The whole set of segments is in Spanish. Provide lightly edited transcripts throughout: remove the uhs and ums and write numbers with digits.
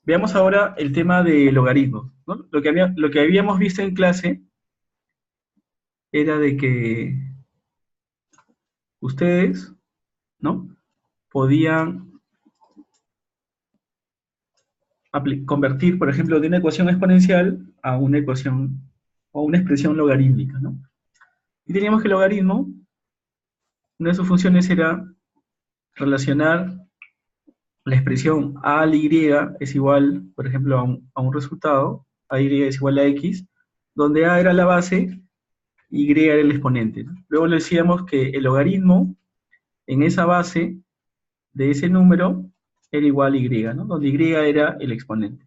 Veamos ahora el tema de logaritmos, ¿no? Lo que habíamos visto en clase era de que ustedes, ¿no? Podían convertir, por ejemplo, de una ecuación exponencial a una ecuación o una expresión logarítmica, ¿no? Y teníamos que el logaritmo, una de sus funciones era relacionar la expresión a al y es igual, por ejemplo, a un resultado, a y es igual a x, donde a era la base, y era el exponente, ¿no? Luego le decíamos que el logaritmo en esa base de ese número era igual a y, ¿no? Donde y era el exponente.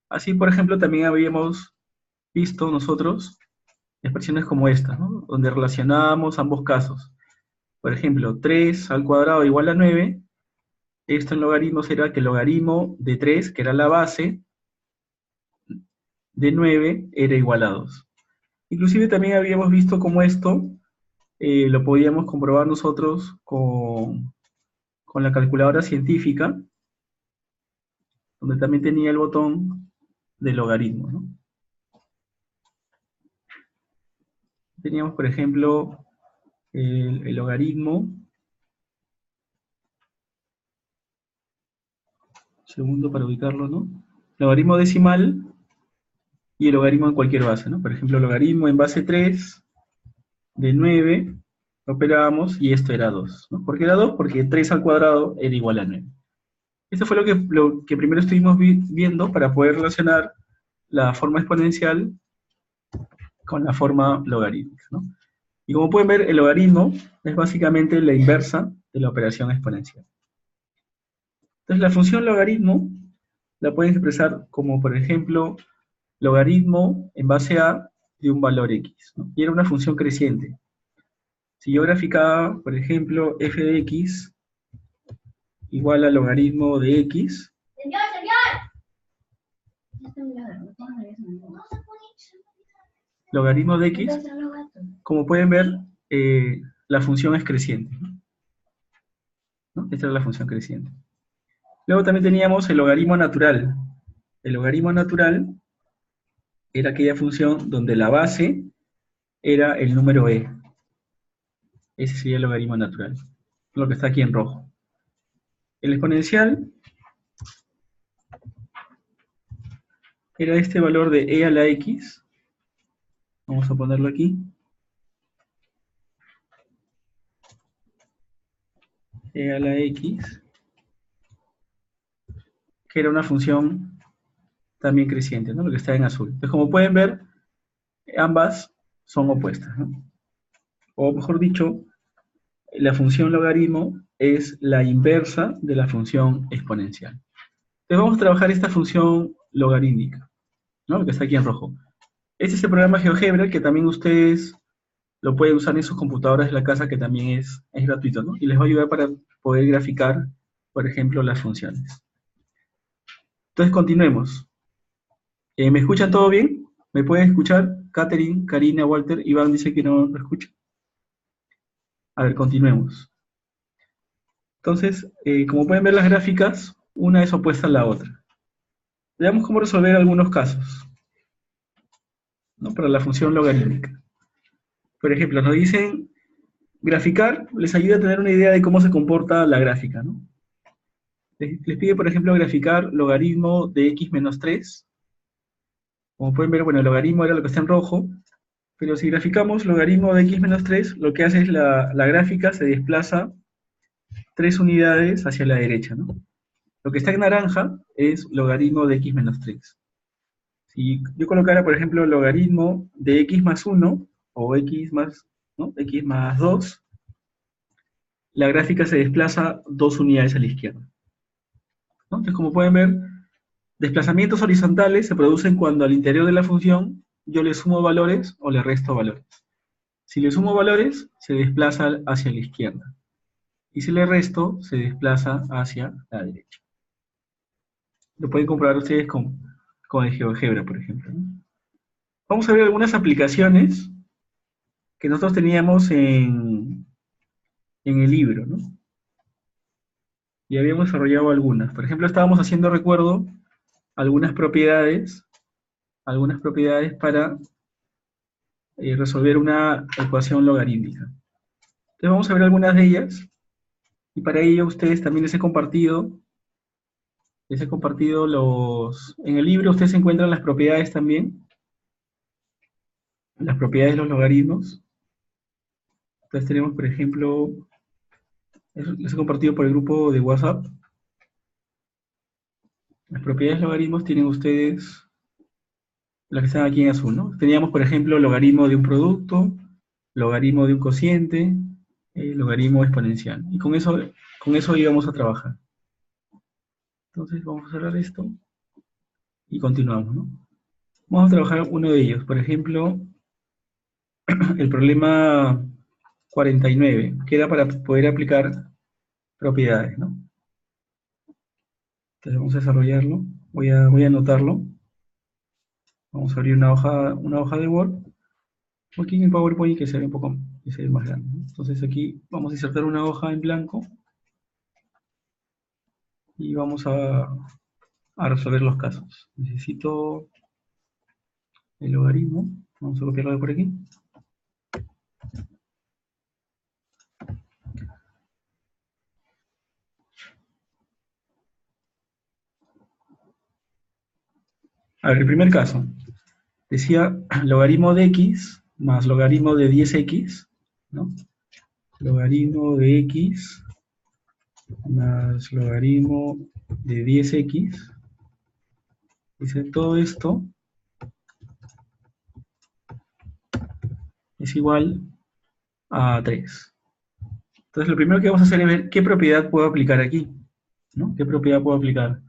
Así, por ejemplo, también habíamos visto nosotros expresiones como esta, ¿no? Donde relacionábamos ambos casos. Por ejemplo, 3 al cuadrado igual a 9. Esto en logaritmos era que el logaritmo de 3, que era la base, de 9 era igual a 2. Inclusive también habíamos visto cómo esto lo podíamos comprobar nosotros con la calculadora científica, donde también tenía el botón de logaritmo, ¿no? Teníamos, por ejemplo, el logaritmo, segundo para ubicarlo, ¿no? Logaritmo decimal y el logaritmo en cualquier base, ¿no? Por ejemplo, logaritmo en base 3 de 9, operábamos y esto era 2, ¿no? ¿Por qué era 2? Porque 3 al cuadrado era igual a 9. Esto fue lo que primero estuvimos viendo para poder relacionar la forma exponencial con la forma logarítmica, ¿no? Y como pueden ver, el logaritmo es básicamente la inversa de la operación exponencial. Entonces, la función logaritmo la pueden expresar como, por ejemplo, logaritmo en base a de un valor x, ¿no? Y era una función creciente. Si yo graficaba, por ejemplo, f de x igual a logaritmo de x, logaritmo de x, como pueden ver, la función es creciente, ¿no? Esta es la función creciente. Luego también teníamos el logaritmo natural. El logaritmo natural era aquella función donde la base era el número e. Ese sería el logaritmo natural, lo que está aquí en rojo. El exponencial era este valor de e a la x. Vamos a ponerlo aquí. E a la x, que era una función también creciente, ¿no? Lo que está en azul. Entonces, como pueden ver, ambas son opuestas, ¿no? O mejor dicho, la función logaritmo es la inversa de la función exponencial. Entonces vamos a trabajar esta función logarítmica, ¿no? Lo que está aquí en rojo. Este es el programa GeoGebra que también ustedes lo pueden usar en sus computadoras de la casa, que también es gratuito, ¿no? Y les va a ayudar para poder graficar, por ejemplo, las funciones. Entonces continuemos. ¿Me escuchan todo bien? ¿Me pueden escuchar? Catherine, Karina, Walter, Iván dice que no lo escucha. A ver, continuemos. Entonces, como pueden ver las gráficas, una es opuesta a la otra. Veamos cómo resolver algunos casos, ¿no? Para la función logarítmica. Por ejemplo, nos dicen, graficar les ayuda a tener una idea de cómo se comporta la gráfica, ¿no? Les pide, por ejemplo, graficar logaritmo de x menos 3. Como pueden ver, bueno, el logaritmo era lo que está en rojo, pero si graficamos logaritmo de x menos 3, lo que hace es la gráfica se desplaza 3 unidades hacia la derecha, ¿no? Lo que está en naranja es logaritmo de x menos 3. Si yo colocara, por ejemplo, logaritmo de x más 1, o x más, ¿no? X más 2, la gráfica se desplaza 2 unidades a la izquierda, ¿no? Entonces, como pueden ver, desplazamientos horizontales se producen cuando al interior de la función yo le sumo valores o le resto valores. Si le sumo valores, se desplaza hacia la izquierda. Y si le resto, se desplaza hacia la derecha. Lo pueden comprobar ustedes con el GeoGebra, por ejemplo, ¿no? Vamos a ver algunas aplicaciones que nosotros teníamos en el libro, ¿no? Y habíamos desarrollado algunas. Por ejemplo, estábamos haciendo recuerdo algunas propiedades para resolver una ecuación logarítmica. Entonces vamos a ver algunas de ellas, y para ello ustedes también les he compartido en el libro ustedes encuentran las propiedades también, las propiedades de los logaritmos. Entonces tenemos, por ejemplo, les he compartido por el grupo de WhatsApp. Las propiedades de logaritmos tienen ustedes, las que están aquí en azul, ¿no? Teníamos, por ejemplo, logaritmo de un producto, logaritmo de un cociente, logaritmo exponencial. Y con eso íbamos a trabajar. Entonces vamos a cerrar esto y continuamos, ¿no? Vamos a trabajar uno de ellos. Por ejemplo, el problema 49, que era para poder aplicar propiedades, ¿no? Entonces vamos a desarrollarlo. Voy a anotarlo. Vamos a abrir una hoja de Word. Aquí en PowerPoint que se ve que se ve más grande, ¿no? Entonces aquí vamos a insertar una hoja en blanco y vamos a resolver los casos. Necesito el logaritmo. Vamos a copiarlo de por aquí. A ver, el primer caso. Decía logaritmo de x más logaritmo de 10x, ¿no? Logaritmo de x más logaritmo de 10x. Dice, todo esto es igual a 3. Entonces, lo primero que vamos a hacer es ver qué propiedad puedo aplicar aquí, ¿no? ¿Qué propiedad puedo aplicar?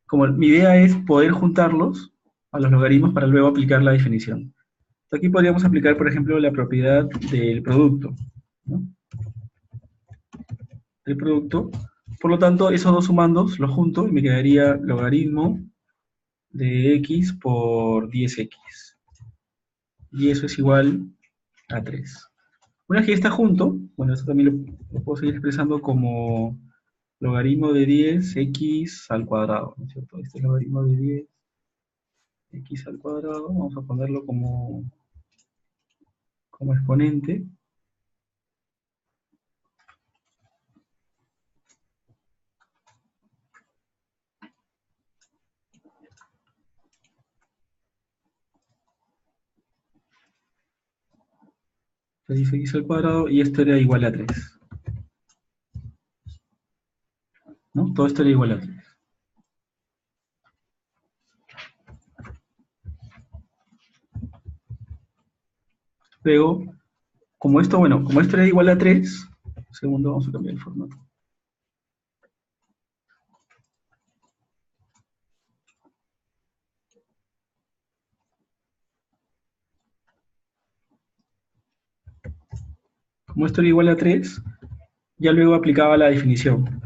Como mi idea es poder juntarlos a los logaritmos para luego aplicar la definición. Aquí podríamos aplicar, por ejemplo, la propiedad del producto, ¿no? Del producto. Por lo tanto, esos dos sumandos los junto y me quedaría logaritmo de x por 10x. Y eso es igual a 3. Una vez que ya está junto, bueno, eso también lo puedo seguir expresando como logaritmo de 10x al cuadrado, ¿no es cierto? Este es logaritmo de 10x al cuadrado, vamos a ponerlo como exponente. Entonces 10x al cuadrado y esto era igual a 3. ¿No? Todo esto era igual a 3. Luego, como esto era igual a 3, un segundo, vamos a cambiar el formato. Como esto era igual a 3, ya luego aplicaba la definición.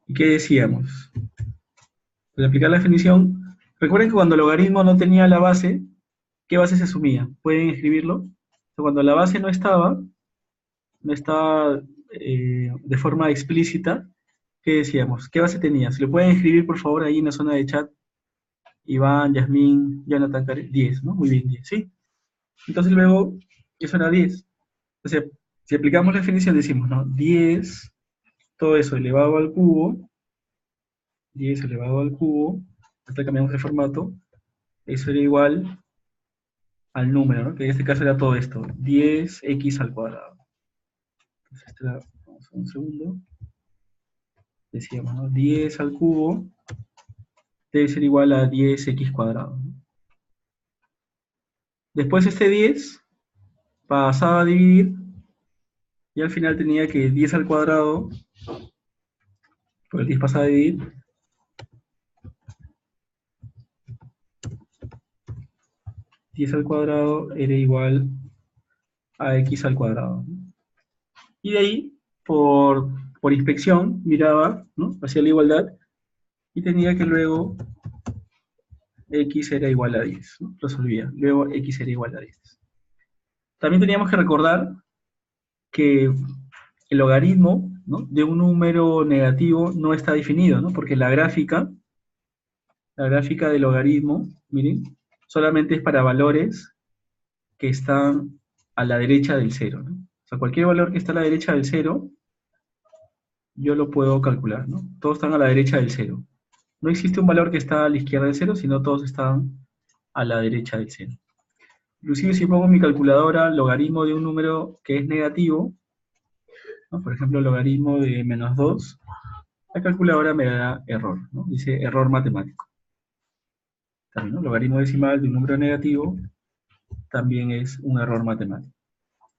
¿Y qué decíamos? Al aplicar la definición, recuerden que cuando el logaritmo no tenía la base, ¿qué base se asumía? ¿Pueden escribirlo? Cuando la base no estaba de forma explícita, ¿qué decíamos? ¿Qué base tenía? Si lo pueden escribir, por favor, ahí en la zona de chat. Iván, Yasmín, Jonathan, 10, ¿no? Muy bien, 10, ¿sí? Entonces luego, eso era 10. Entonces, si aplicamos la definición, decimos, ¿no? 10, todo eso elevado al cubo, 10 elevado al cubo, hasta cambiamos el formato, eso era igual al número, ¿no? Que en este caso era todo esto, 10x al cuadrado. Entonces, vamos a un segundo. Decíamos, ¿no? 10 al cubo debe ser igual a 10x cuadrado, ¿no? Después este 10 pasaba a dividir y al final tenía que 10 al cuadrado, porque el 10 pasaba a dividir, 10 al cuadrado era igual a x al cuadrado, ¿no? Y de ahí, por inspección, miraba, ¿no? Hacía la igualdad y tenía que luego x era igual a 10, ¿no? Resolvía. Luego x era igual a 10. También teníamos que recordar que el logaritmo ¿no?, de un número negativo no está definido, ¿no? Porque la gráfica del logaritmo, miren, solamente es para valores que están a la derecha del cero, ¿no? O sea, cualquier valor que está a la derecha del cero, yo lo puedo calcular, ¿no? Todos están a la derecha del cero. No existe un valor que está a la izquierda del cero, sino todos están a la derecha del cero. Inclusive si pongo en mi calculadora logaritmo de un número que es negativo, ¿no?, por ejemplo, logaritmo de -2, la calculadora me da error, ¿no? Dice error matemático. También, ¿no? Logaritmo decimal de un número negativo también es un error matemático.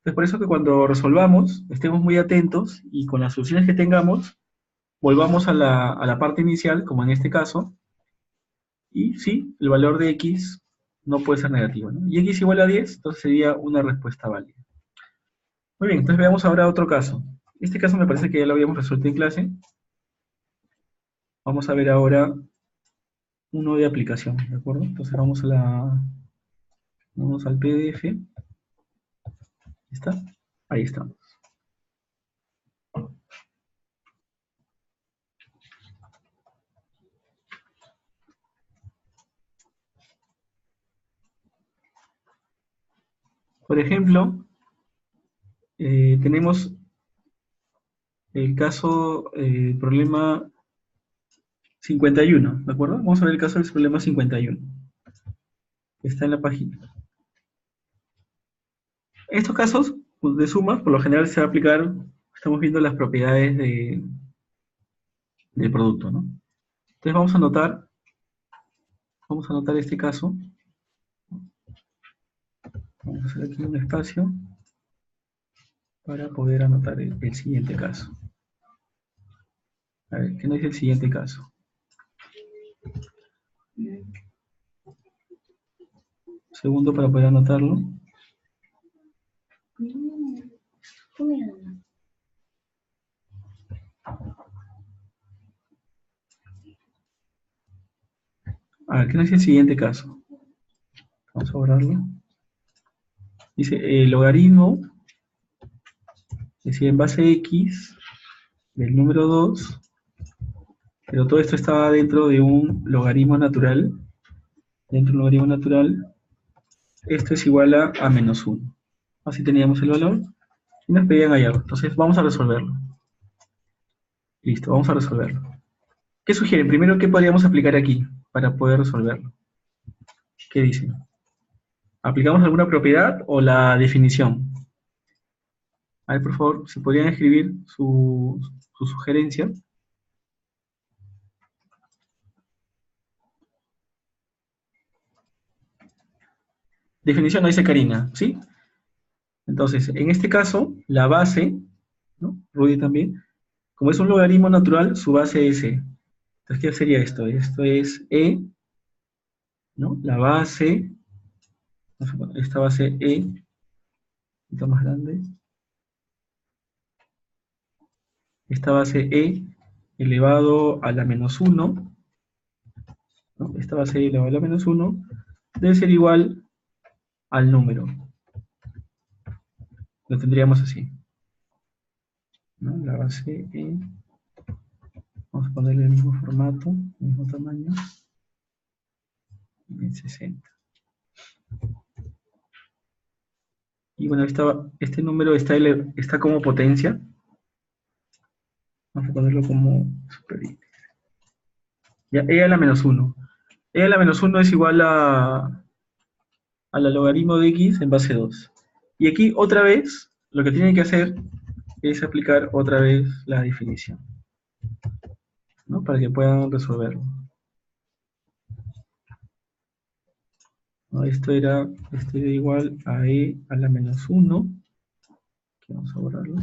Es por eso que cuando resolvamos, estemos muy atentos y con las soluciones que tengamos, volvamos a la parte inicial, como en este caso, y sí, el valor de x no puede ser negativo, ¿no? Y x igual a 10, entonces sería una respuesta válida. Muy bien, entonces veamos ahora otro caso. Este caso me parece que ya lo habíamos resuelto en clase. Vamos a ver ahora uno de aplicación, ¿de acuerdo? Entonces vamos al PDF. ¿Está? Ahí estamos. Por ejemplo, tenemos el caso, problema 51, ¿de acuerdo? Vamos a ver el caso del problema 51. Está en la página. Estos casos pues, de sumas, por lo general se va a aplicar, estamos viendo las propiedades del producto, ¿no? Entonces vamos a anotar este caso. Vamos a hacer aquí un espacio para poder anotar el siguiente caso. A ver, ¿qué nos dice el siguiente caso? Segundo para poder anotarlo. A ver, ¿qué nos dice el siguiente caso? Vamos a borrarlo. Dice, el logaritmo, es decir, en base x del número 2, pero todo esto estaba dentro de un logaritmo natural. Dentro de un logaritmo natural, esto es igual a -1. Así teníamos el valor y nos pedían hallarlo. Entonces vamos a resolverlo. Listo, vamos a resolverlo. ¿Qué sugieren? Primero, ¿qué podríamos aplicar aquí para poder resolverlo? ¿Qué dicen? ¿Aplicamos alguna propiedad o la definición? A ver, por favor, si podrían escribir su sugerencia. Definición no dice Karina, ¿sí? Entonces, en este caso, la base, ¿no? Rudy también, como es un logaritmo natural, su base es e. Entonces, ¿qué sería esto? Esto es e, ¿no? La base, esta base e, un poquito más grande. Esta base e elevado a la -1, ¿no? Esta base e elevado a la -1 debe ser igual al número. Lo tendríamos así, ¿no? La base e, vamos a ponerle el mismo formato, el mismo tamaño, en 60. Y bueno, este número está como potencia. Vamos a ponerlo como superíndice. Ya, e a la -1. E a la -1 es igual a la logaritmo de x en base 2. Y aquí otra vez, lo que tienen que hacer es aplicar otra vez la definición, ¿no? Para que puedan resolverlo. ¿No? Esto era igual a e a la -1. Aquí vamos a borrarlo.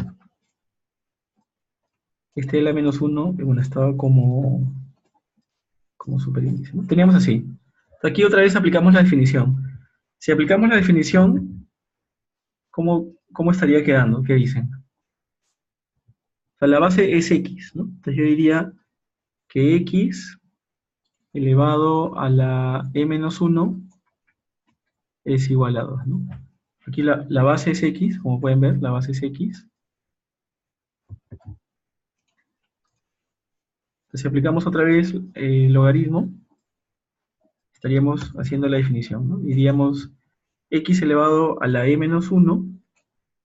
Este e a la -1, bueno, estaba como superíndice, ¿no? Teníamos así. Aquí otra vez aplicamos la definición. Si aplicamos la definición, ¿cómo estaría quedando? ¿Qué dicen? O sea, la base es x, ¿no? Entonces yo diría que x elevado a la e-1 es igual a 2, ¿no? Aquí la base es x, como pueden ver, la base es x. Si aplicamos otra vez el logaritmo, estaríamos haciendo la definición, ¿no? Diríamos x elevado a la e menos 1.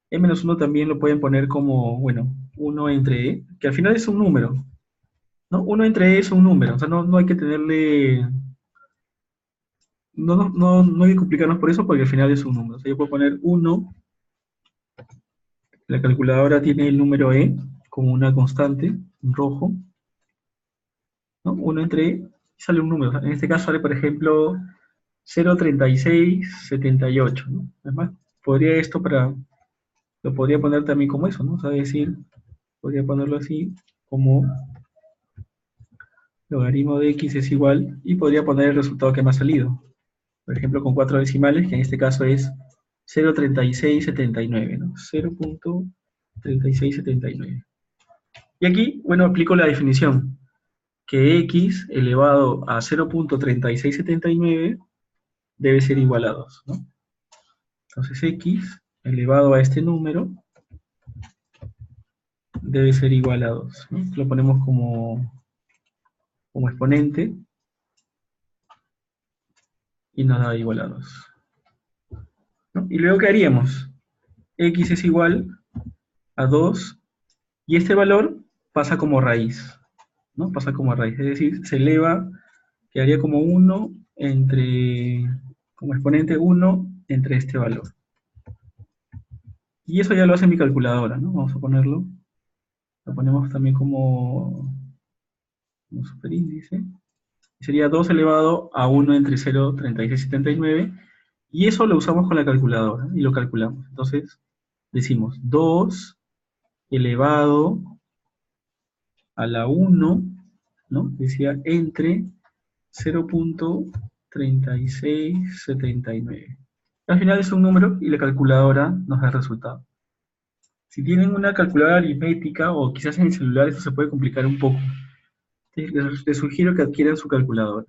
E menos 1 también lo pueden poner como, bueno, 1 entre e, que al final es un número, ¿no? 1 entre e es un número, o sea, no hay que tenerle, no hay que complicarnos por eso, porque al final es un número. O sea, yo puedo poner 1, la calculadora tiene el número e como una constante, en rojo, ¿no? 1 entre e, y sale un número. O sea, en este caso sale, por ejemplo, 0,3678, ¿no? Además, podría esto lo podría poner también como eso, ¿no? O sea, decir, podría ponerlo así, como logaritmo de x es igual, y podría poner el resultado que me ha salido. Por ejemplo, con 4 decimales, que en este caso es 0,3679, ¿no? 0,3679. Y aquí, bueno, aplico la definición, que x elevado a 0,3679 debe ser igual a 2, ¿no? Entonces x elevado a este número debe ser igual a 2, ¿no? Lo ponemos como exponente y nos da igual a 2, ¿no? Y luego, ¿qué haríamos? X es igual a 2 y este valor pasa como raíz, ¿no? Pasa como raíz, es decir, se eleva, quedaría como 1 entre, como exponente 1 entre este valor. Y eso ya lo hace mi calculadora, ¿no? Vamos a ponerlo, lo ponemos también como superíndice. Sería 2 elevado a 1 entre 0,3679, y eso lo usamos con la calculadora, y lo calculamos. Entonces, decimos 2 elevado a la 1, ¿no? Decía entre 0,3679. Al final es un número y la calculadora nos da el resultado. Si tienen una calculadora aritmética o quizás en el celular, eso se puede complicar un poco. Les sugiero que adquieran su calculadora.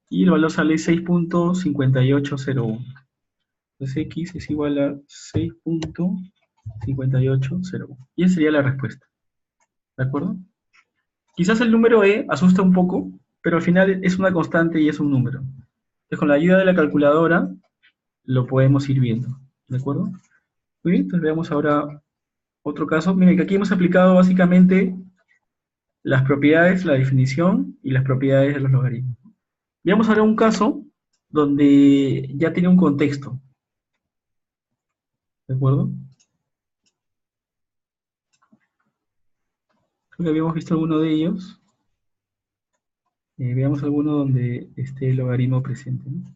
Y el valor sale 6,5801. Entonces x es igual a 6,5801. Y esa sería la respuesta. ¿De acuerdo? Quizás el número e asusta un poco, pero al final es una constante y es un número. Entonces, con la ayuda de la calculadora, lo podemos ir viendo. ¿De acuerdo? Muy bien, entonces veamos ahora otro caso. Miren, que aquí hemos aplicado básicamente las propiedades, la definición y las propiedades de los logaritmos. Veamos ahora un caso donde ya tiene un contexto. ¿De acuerdo? Creo que habíamos visto alguno de ellos. Veamos alguno donde esté el logaritmo presente, ¿no?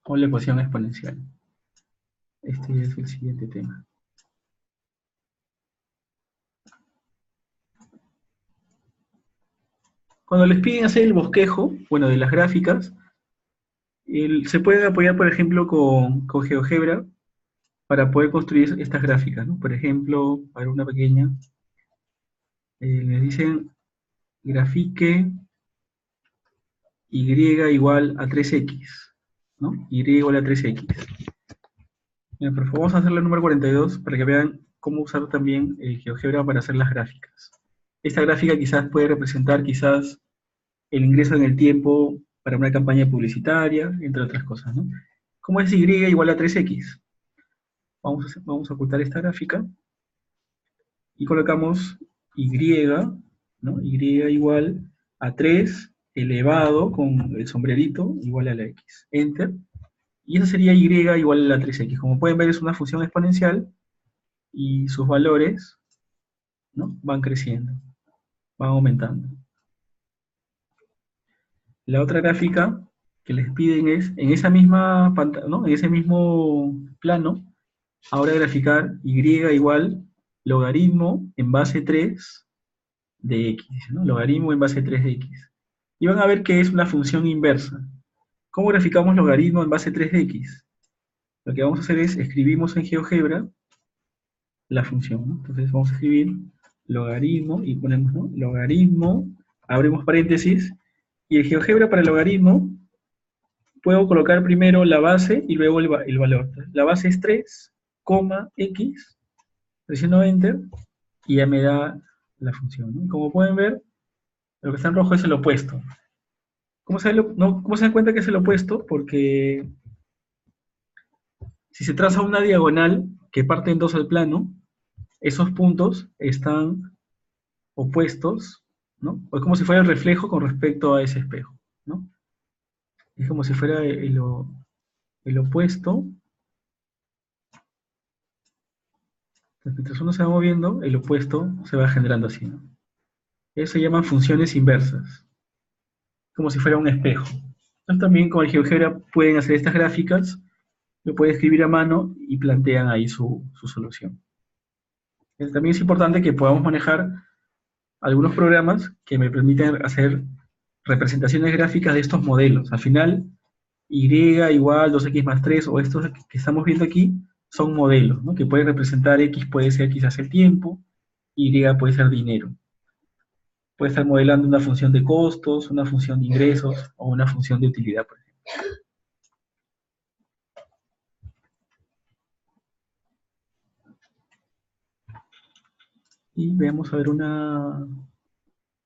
O la ecuación exponencial. Este es el siguiente tema. Cuando les piden hacer el bosquejo, bueno, de las gráficas, se pueden apoyar, por ejemplo, con GeoGebra para poder construir estas gráficas, ¿no? Por ejemplo, para una pequeña, les dicen grafique y igual a 3x, ¿no? Y igual a 3x. Bien, por favor, vamos a hacer la número 42 para que vean cómo usar también GeoGebra para hacer las gráficas. Esta gráfica quizás puede representar quizás el ingreso en el tiempo para una campaña publicitaria, entre otras cosas, ¿no? ¿Cómo es y igual a 3x? Vamos a ocultar esta gráfica y colocamos y, ¿no? Y igual a 3 elevado con el sombrerito igual a la x. Enter. Y esa sería y igual a la 3x. Como pueden ver, es una función exponencial y sus valores, ¿no? Van creciendo, van aumentando. La otra gráfica que les piden es, en esa misma pantalla, ¿no? En ese mismo plano, ahora graficar y igual logaritmo en base 3 de x, ¿no? Logaritmo en base 3 de x. Y van a ver que es una función inversa. ¿Cómo graficamos logaritmo en base 3 de x? Lo que vamos a hacer es, escribimos en GeoGebra la función, ¿no? Entonces vamos a escribir logaritmo y ponemos, ¿no? Logaritmo, abrimos paréntesis, y el GeoGebra para el logaritmo puedo colocar primero la base y luego el valor. La base es 3, X, presiono Enter y ya me da la función, ¿no? Como pueden ver, lo que está en rojo es el opuesto. ¿Cómo se dan cuenta que es el opuesto? Porque si se traza una diagonal que parte en dos al plano, esos puntos están opuestos, ¿no? O es como si fuera el reflejo con respecto a ese espejo, ¿no? Es como si fuera el opuesto. Mientras uno se va moviendo, el opuesto se va generando así, ¿no? Eso se llaman funciones inversas, como si fuera un espejo. Entonces también con el GeoGebra pueden hacer estas gráficas, lo pueden escribir a mano y plantean ahí su solución. También es importante que podamos manejar algunos programas que me permiten hacer representaciones gráficas de estos modelos. Al final, y igual 2x más 3, o estos que estamos viendo aquí, son modelos, ¿no? Que pueden representar x, puede ser quizás el tiempo, y puede ser dinero. Puede estar modelando una función de costos, una función de ingresos, o una función de utilidad, por ejemplo. Y veamos a ver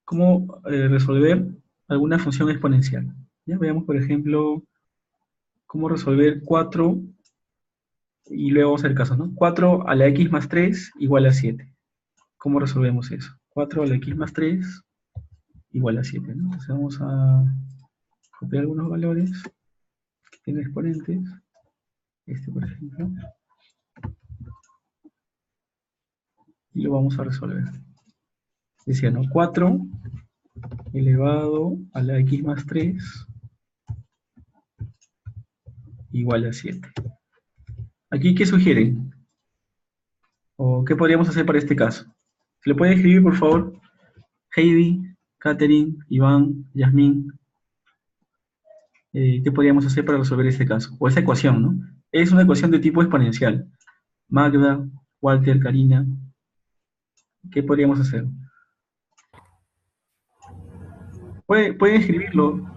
cómo resolver alguna función exponencial. ¿Ya? Veamos, por ejemplo, cómo resolver 4, y luego vamos a hacer casos, ¿no? 4 a la x más 3 igual a 7. ¿Cómo resolvemos eso? 4 a la x más 3 igual a 7, ¿no? Entonces vamos a copiar algunos valores que tienen exponentes. Este, por ejemplo. Y lo vamos a resolver. Decía, ¿no? 4 elevado a la x más 3 igual a 7. ¿Aquí qué sugieren? ¿O qué podríamos hacer para este caso? ¿Se lo pueden escribir, por favor? Heidi, Catherine, Iván, Yasmín. ¿Qué podríamos hacer para resolver este caso? O esta ecuación, ¿no? Es una ecuación de tipo exponencial. Magda, Walter, Karina. ¿Qué podríamos hacer? Pueden escribirlo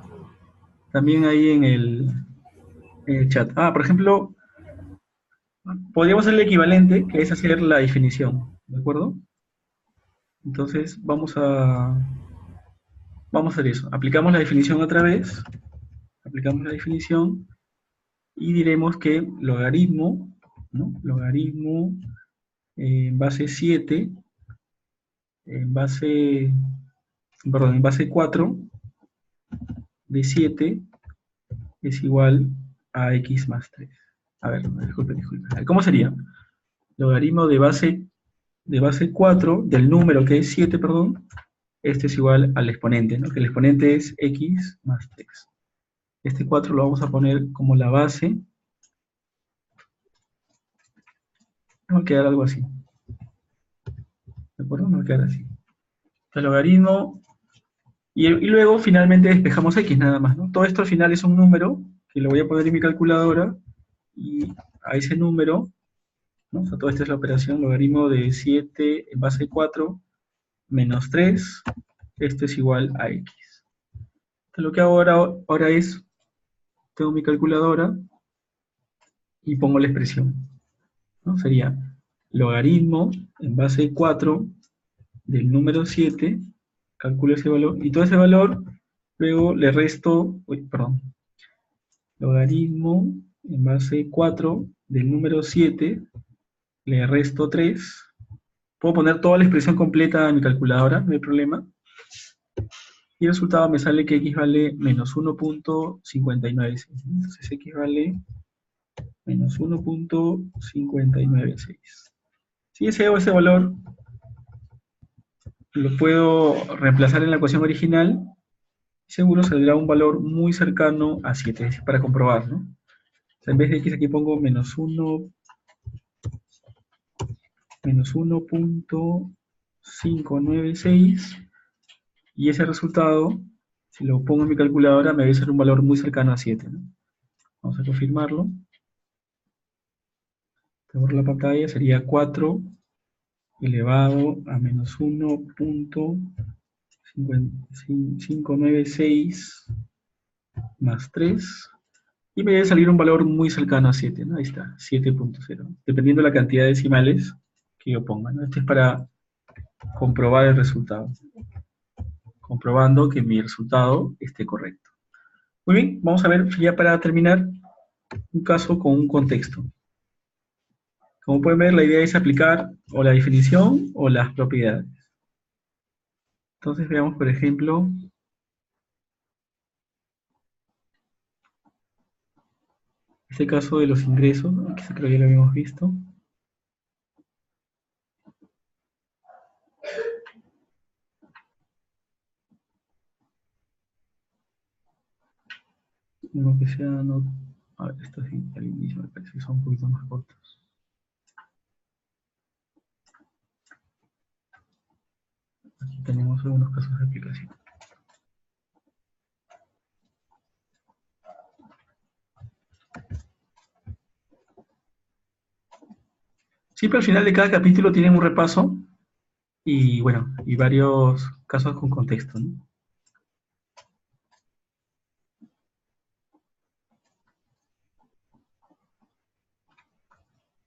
también ahí en el chat. Por ejemplo, podríamos hacer el equivalente, que es hacer la definición, ¿de acuerdo? Entonces, vamos a hacer eso. Aplicamos la definición otra vez. Aplicamos la definición y diremos que logaritmo, ¿no? Logaritmo en base 7, en base 4 de 7 es igual a x más 3. A ver, disculpe. ¿Cómo sería? Logaritmo de base 4 del número que es 7, perdón, este es igual al exponente, ¿no? Que el exponente es x más 3. Este 4 lo vamos a poner como la base. Va a quedar algo así. ¿De acuerdo? Va a quedar así. El logaritmo. Y luego finalmente despejamos x nada más, ¿no? Todo esto al final es un número que lo voy a poner en mi calculadora y a ese número, ¿no? O sea, toda esta es la operación, logaritmo de 7 en base 4 menos 3, esto es igual a x. Entonces lo que hago ahora es, tengo mi calculadora y pongo la expresión, ¿no? Sería logaritmo en base 4 del número 7, calculo ese valor, y todo ese valor luego le resto, logaritmo en base 4 del número 7, le resto 3, puedo poner toda la expresión completa en mi calculadora, no hay problema, y el resultado me sale que x vale menos 1.596, entonces x vale menos 1.596. Si ese valor lo puedo reemplazar en la ecuación original, seguro saldrá un valor muy cercano a 7, es decir, para comprobar, ¿no? O sea, en vez de x aquí pongo menos 1.596, y ese resultado, si lo pongo en mi calculadora, me va a ser un valor muy cercano a 7, ¿no? Vamos a confirmarlo. Te borro la pantalla, sería 4 elevado a menos 1.596 más 3 Y me debe salir un valor muy cercano a 7, ¿no? Ahí está, 7.0, dependiendo de la cantidad de decimales que yo ponga, ¿no? Este es para comprobar el resultado, comprobando que mi resultado esté correcto. Muy bien, vamos a ver ya para terminar un caso con un contexto. Como pueden ver, la idea es aplicar o la definición o las propiedades. Entonces veamos, por ejemplo, este caso de los ingresos, ¿no? Que creo que ya lo habíamos visto. Uno que sea, no... A ver, esto sí, al inicio me parece que son un poquito más cortos. Aquí tenemos algunos casos de aplicación. Siempre al final de cada capítulo tienen un repaso y, bueno, y varios casos con contexto, ¿no?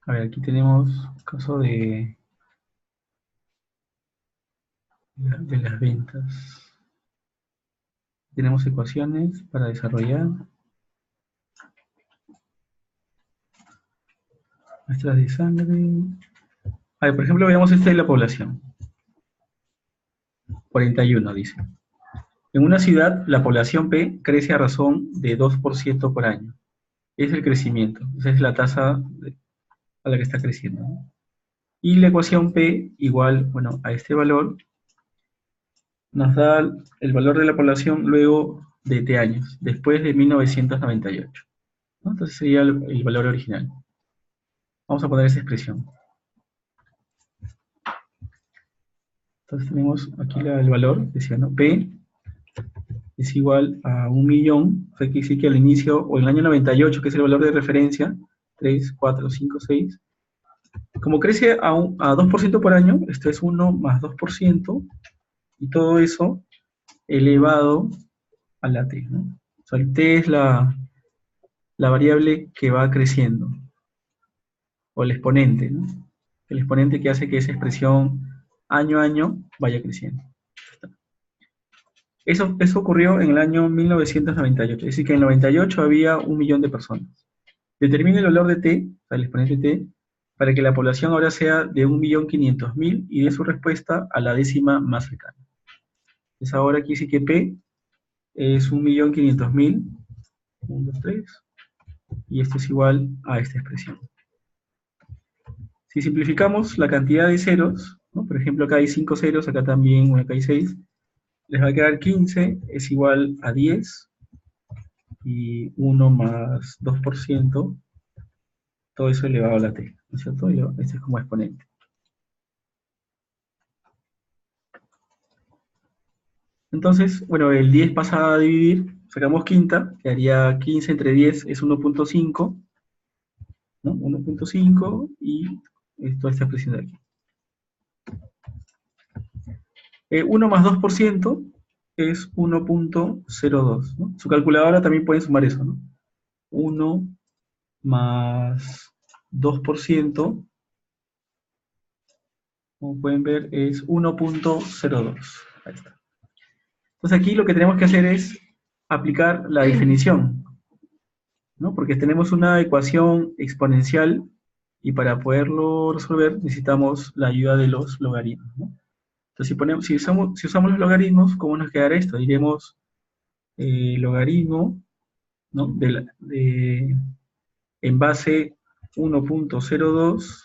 A ver, aquí tenemos caso de las ventas. Tenemos ecuaciones para desarrollar. Muestras de sangre. A ver, por ejemplo, veamos esta de la población. 41 dice. En una ciudad, la población P crece a razón de 2% por año. Es el crecimiento. Esa es la tasa a la que está creciendo, ¿no? Y la ecuación P igual, bueno, a este valor, nos da el valor de la población luego de T años, después de 1998, ¿no? Entonces sería el valor original. Vamos a poner esa expresión. Entonces tenemos aquí el valor, decía, ¿no? P es igual a 1.000.000, o sea, que decir que al inicio, o en el año 98, que es el valor de referencia, 3, 4, 5, 6, como crece a 2% por año, esto es 1 más 2%, y todo eso elevado a la t, ¿no? O sea, el t es la variable que va creciendo, o el exponente, ¿no? El exponente que hace que esa expresión año a año vaya creciendo. Eso ocurrió en el año 1998, es decir, que en el 98 había 1.000.000 de personas. Determine el valor de t, o sea, el exponente t, para que la población ahora sea de 1.500.000 y dé su respuesta a la décima más cercana. Entonces ahora aquí sí que p es 1.500.000, 1, 2, 3, y esto es igual a esta expresión. Si simplificamos la cantidad de ceros, ¿no? Por ejemplo, acá hay 5 ceros, acá también, acá hay 6, les va a quedar 15 es igual a 10, y 1 más 2%, todo eso elevado a la t, ¿no es cierto? Este es como exponente. Entonces, bueno, el 10 pasa a dividir, sacamos quinta, quedaría 15 entre 10 es 1.5, ¿no? 1.5 y toda esta expresión de aquí. 1 más 2% es 1.02, ¿no? Su calculadora también puede sumar eso, ¿no? 1 más 2%, como pueden ver, es 1.02. Ahí está. Entonces aquí lo que tenemos que hacer es aplicar la definición, ¿no? Porque tenemos una ecuación exponencial y para poderlo resolver necesitamos la ayuda de los logaritmos, ¿no? Entonces si usamos los logaritmos, ¿cómo nos quedará esto? Diremos logaritmo, ¿no? En base 1.02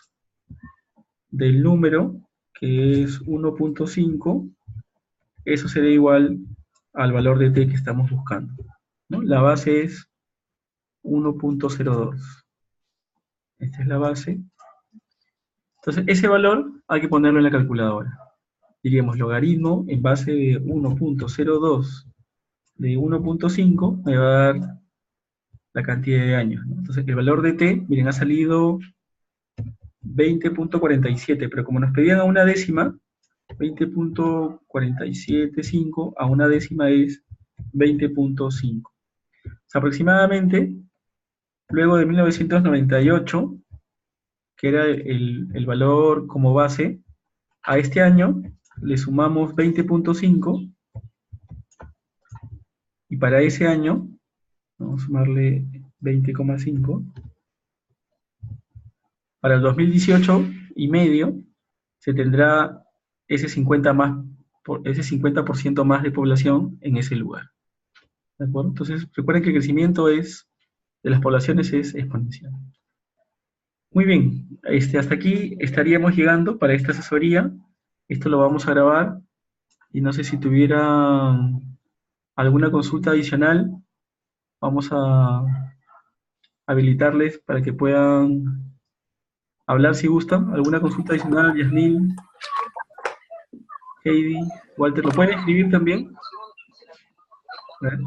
del número, que es 1.5, eso será igual al valor de t que estamos buscando, ¿no? La base es 1.02. Esta es la base. Entonces, ese valor hay que ponerlo en la calculadora. Diríamos logaritmo en base de 1.02 de 1.5 me va a dar la cantidad de años, ¿no? Entonces, el valor de t, miren, ha salido 20.47, pero como nos pedían a una décima, 20.475 a una décima es 20.5. O sea, aproximadamente Luego de 1998, que era el valor como base, a este año le sumamos 20.5 y para ese año, vamos a sumarle 20,5, para el 2018 y medio se tendrá ese 50 más, ese 50% más de población en ese lugar. ¿De acuerdo? Entonces, recuerden que el crecimiento de las poblaciones es exponencial. Muy bien, hasta aquí estaríamos llegando para esta asesoría. Esto lo vamos a grabar y no sé si tuviera alguna consulta adicional, vamos a habilitarles para que puedan hablar si gustan. ¿Alguna consulta adicional, Yasmín, Heidi, Walter? ¿Lo pueden escribir también? A ver.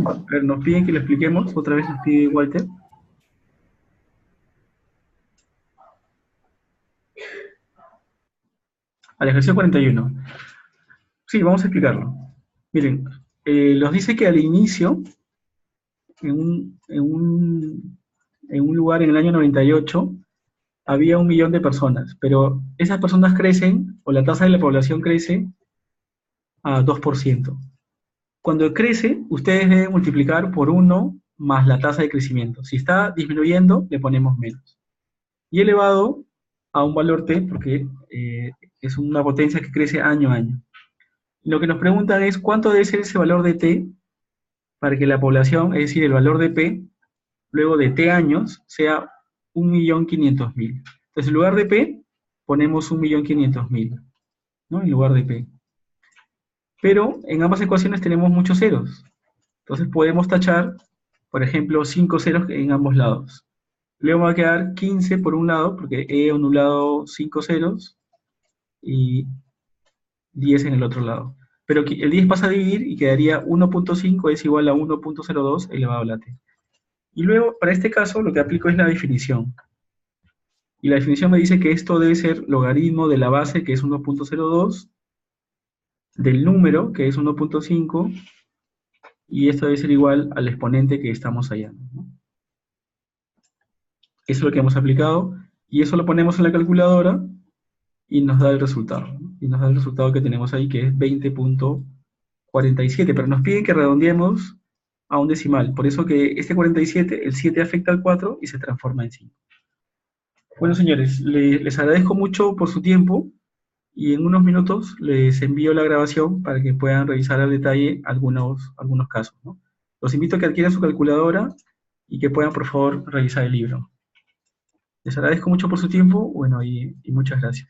A ver, nos piden que lo expliquemos, otra vez nos pide Walter. Al ejercicio 41. Sí, vamos a explicarlo. Miren, nos dice que al inicio, en un lugar en el año 98, había 1 millón de personas, pero esas personas crecen, o la tasa de la población crece a 2%. Cuando crece, ustedes deben multiplicar por 1 más la tasa de crecimiento. Si está disminuyendo, le ponemos menos. Y elevado a un valor t, porque es una potencia que crece año a año. Lo que nos preguntan es cuánto debe ser ese valor de t para que la población, es decir, el valor de p, luego de t años, sea 1.500.000. Entonces, en lugar de p, ponemos 1.500.000, ¿no? En lugar de p. Pero en ambas ecuaciones tenemos muchos ceros. Entonces podemos tachar, por ejemplo, 5 ceros en ambos lados. Luego va a quedar 15 por un lado, porque he anulado 5 ceros, y 10 en el otro lado. Pero el 10 pasa a dividir y quedaría 1.5 es igual a 1.02 elevado a la t. Y luego, para este caso, lo que aplico es la definición. Y la definición me dice que esto debe ser logaritmo de la base, que es 1.02, del número, que es 1.5, y esto debe ser igual al exponente que estamos hallando, ¿no? Eso es lo que hemos aplicado, y eso lo ponemos en la calculadora, y nos da el resultado, ¿no? Y nos da el resultado que tenemos ahí, que es 20.47, pero nos piden que redondeemos a un decimal, por eso que este 47, el 7 afecta al 4 y se transforma en 5. Bueno, señores, les agradezco mucho por su tiempo, y en unos minutos les envío la grabación para que puedan revisar al detalle algunos casos, ¿no? Los invito a que adquieran su calculadora y que puedan, por favor, revisar el libro. Les agradezco mucho por su tiempo, bueno, y muchas gracias.